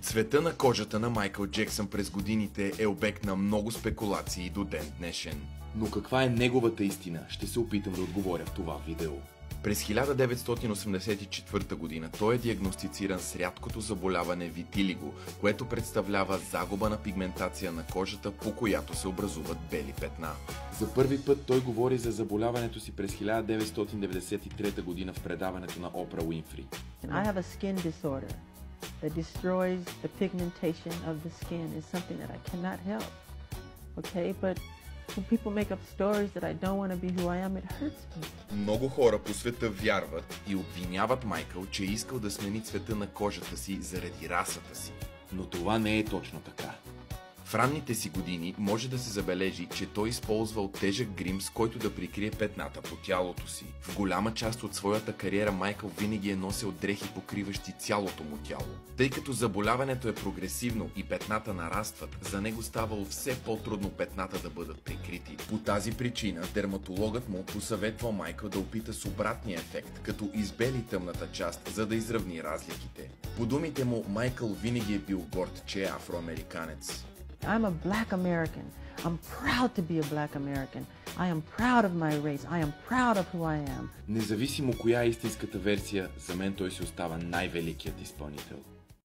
Цвета на кожата на Майкъл Джексън през годините е обект на много спекулации до ден днешен. Но каква е неговата истина? Ще се опитам да отговоря в това видео. През 1984 година той е диагностициран с рядкото заболяване витилиго, което представлява загуба на пигментация на кожата, по която се образуват бели петна. За първи път той говори за заболяването си през 1993 година в предаването на Опра Уинфри. I have a skin disorder that destroys the pigmentation of the skin. It's something that I cannot help. Okay, but when people make up stories that I don't want to be who I am, it hurts me. Много хора по света вярват и обвиняват Майкъл, че е искал да смени цвета на кожата си заради расата си. Но това не е точно така. В ранните си години може да се забележи, че той използвал тежък грим, с който да прикрие петната по тялото си. В голяма част от своята кариера Майкъл винаги е носил дрехи, покриващи цялото му тяло. Тъй като заболяването е прогресивно и петната нарастват, за него ставало все по-трудно петната да бъдат прикрити. По тази причина дерматологът му посъветвал Майкъл да опита с обратния ефект, като избели тъмната част, за да изравни разликите. По думите му, Майкъл винаги е бил горд, че е афроамериканец. I'm a black American. I'm proud to be a black American. I am proud of my race. I am proud of who I am. Независимо коя е истинската версия, за мен той си остава най-великият изпълнител.